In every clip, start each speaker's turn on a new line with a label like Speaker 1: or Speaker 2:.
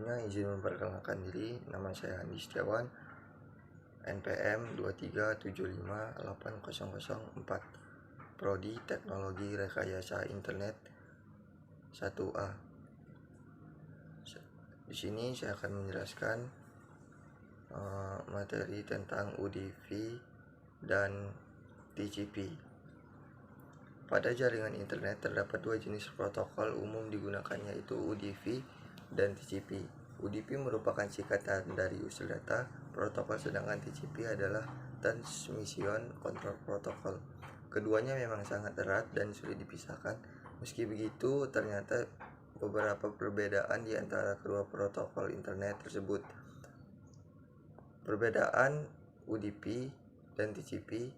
Speaker 1: Sebelumnya izin memperkenalkan diri, nama saya Andi Setiawan, NPM 237580004, Prodi Teknologi Rekayasa Internet 1A. Di sini saya akan menjelaskan materi tentang UDP dan TCP. Pada jaringan internet terdapat dua jenis protokol umum digunakannya, yaitu UDP dan TCP. UDP merupakan singkatan dari user data protokol, sedangkan TCP adalah Transmission Control Protocol. Keduanya memang sangat erat dan sulit dipisahkan. Meski begitu, ternyata beberapa perbedaan di antara kedua protokol internet tersebut. Perbedaan UDP dan TCP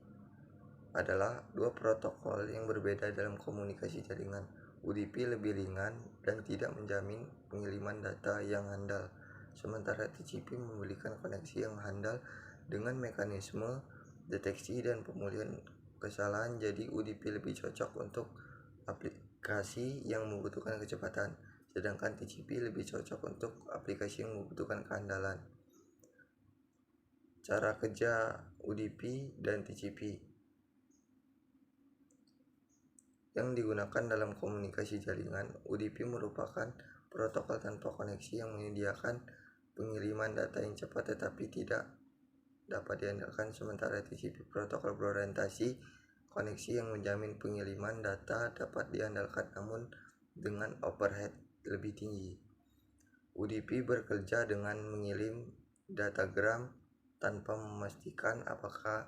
Speaker 1: adalah dua protokol yang berbeda dalam komunikasi jaringan. UDP lebih ringan dan tidak menjamin pengiriman data yang handal, sementara TCP memberikan koneksi yang handal dengan mekanisme deteksi dan pemulihan kesalahan. Jadi UDP lebih cocok untuk aplikasi yang membutuhkan kecepatan, sedangkan TCP lebih cocok untuk aplikasi yang membutuhkan kehandalan. Cara kerja UDP dan TCP yang digunakan dalam komunikasi jaringan. UDP merupakan protokol tanpa koneksi yang menyediakan pengiriman data yang cepat tetapi tidak dapat diandalkan, sementara TCP protokol berorientasi koneksi yang menjamin pengiriman data dapat diandalkan namun dengan overhead lebih tinggi. UDP bekerja dengan mengirim datagram tanpa memastikan apakah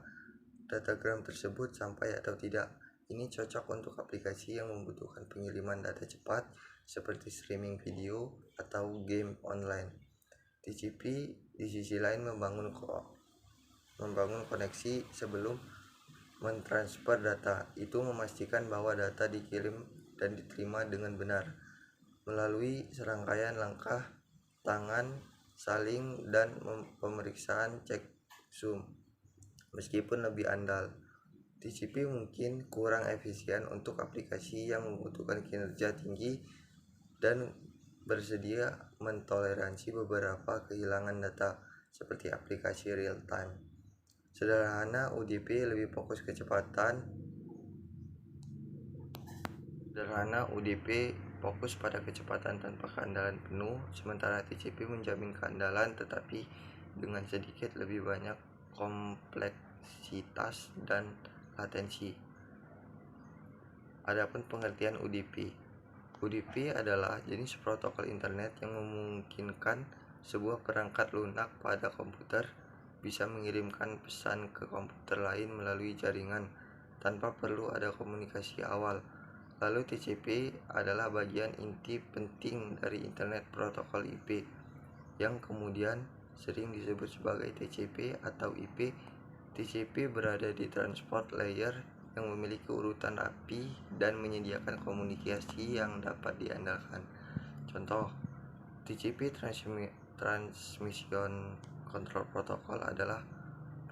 Speaker 1: datagram tersebut sampai atau tidak. Ini cocok untuk aplikasi yang membutuhkan pengiriman data cepat seperti streaming video atau game online. TCP di sisi lain membangun koneksi sebelum mentransfer data. Itu memastikan bahwa data dikirim dan diterima dengan benar melalui serangkaian langkah tangan, saling, dan pemeriksaan checksum. Meskipun lebih andal, TCP mungkin kurang efisien untuk aplikasi yang membutuhkan kinerja tinggi dan bersedia mentoleransi beberapa kehilangan data seperti aplikasi real time. Sederhana, UDP lebih fokus pada kecepatan tanpa keandalan penuh, sementara TCP menjamin keandalan tetapi dengan sedikit lebih banyak kompleksitas dan latensi. Adapun pengertian UDP. UDP adalah jenis protokol internet yang memungkinkan sebuah perangkat lunak pada komputer bisa mengirimkan pesan ke komputer lain melalui jaringan tanpa perlu ada komunikasi awal. Lalu TCP adalah bagian inti penting dari internet protokol IP yang kemudian sering disebut sebagai TCP atau IP. TCP berada di transport layer yang memiliki urutan rapi dan menyediakan komunikasi yang dapat diandalkan. Contoh, TCP Transmission Control Protocol adalah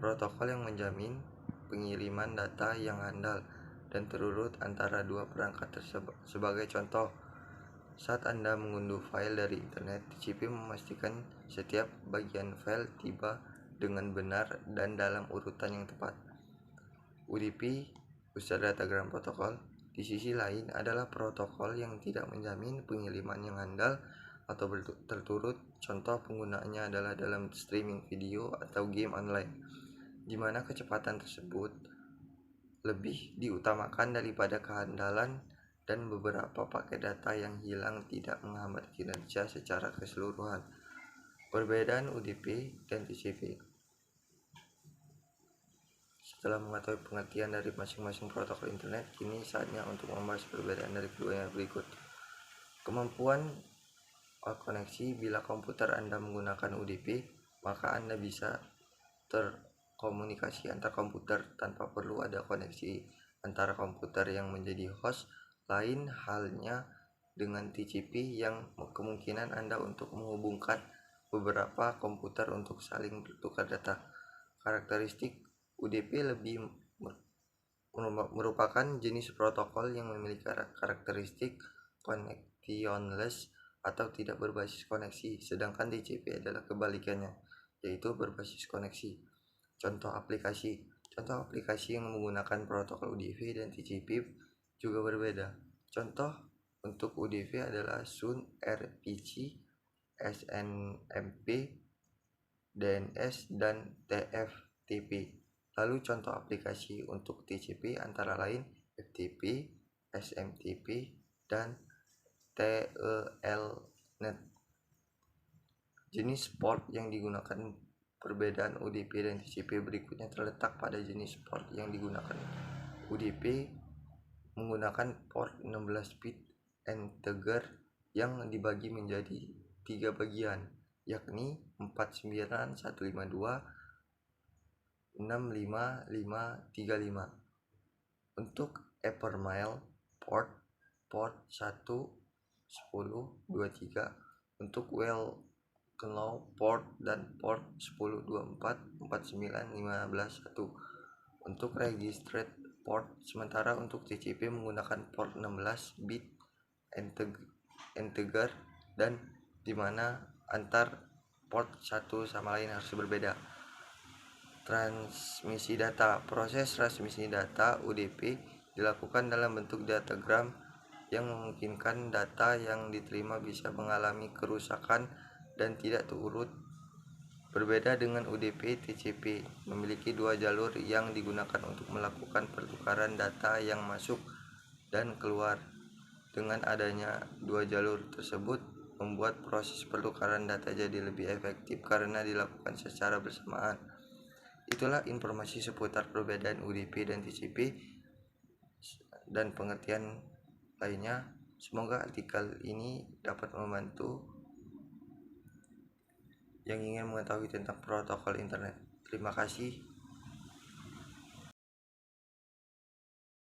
Speaker 1: protokol yang menjamin pengiriman data yang handal dan terurut antara dua perangkat tersebut. Sebagai contoh, saat Anda mengunduh file dari internet, TCP memastikan setiap bagian file tiba dengan benar dan dalam urutan yang tepat. UDP, User Datagram Protocol, di sisi lain adalah protokol yang tidak menjamin pengiriman yang handal atau terturut. Contoh penggunaannya adalah dalam streaming video atau game online, di mana kecepatan tersebut lebih diutamakan daripada kehandalan dan beberapa paket data yang hilang tidak menghambat kinerja secara keseluruhan. Perbedaan UDP dan TCP. Setelah mengetahui pengertian dari masing-masing protokol internet, kini saatnya untuk membahas perbedaan dari keduanya berikut. Kemampuan koneksi. Bila komputer Anda menggunakan UDP, maka Anda bisa terkomunikasi antar komputer tanpa perlu ada koneksi antara komputer yang menjadi host. Lain halnya dengan TCP yang kemungkinan Anda untuk menghubungkan beberapa komputer untuk saling bertukar data. Karakteristik UDP merupakan jenis protokol yang memiliki karakteristik connectionless atau tidak berbasis koneksi, sedangkan TCP adalah kebalikannya, yaitu berbasis koneksi. Contoh aplikasi yang menggunakan protokol UDP dan TCP juga berbeda. Contoh untuk UDP adalah SUN, RPC, SNMP, DNS, dan TFTP. Lalu contoh aplikasi untuk TCP antara lain FTP, SMTP, dan TELNet. Jenis port yang digunakan. Perbedaan UDP dan TCP berikutnya terletak pada jenis port yang digunakan. UDP menggunakan port 16 bit integer yang dibagi menjadi 3 bagian, yakni 49152, 65535. Untuk Evermail port 1 10 23. Untuk Welcome port dan port 10 24 49 15 1. Untuk registered port. Sementara untuk TCP menggunakan port 16 bit integer dan dimana antar port satu sama lain harus berbeda. Transmisi data. Proses transmisi data UDP dilakukan dalam bentuk datagram yang memungkinkan data yang diterima bisa mengalami kerusakan dan tidak turut. Berbeda dengan UDP, TCP memiliki 2 jalur yang digunakan untuk melakukan pertukaran data yang masuk dan keluar. Dengan adanya 2 jalur tersebut membuat proses pertukaran data jadi lebih efektif karena dilakukan secara bersamaan. Itulah informasi seputar perbedaan UDP dan TCP dan pengertian lainnya. Semoga artikel ini dapat membantu yang ingin mengetahui tentang protokol internet. Terima kasih.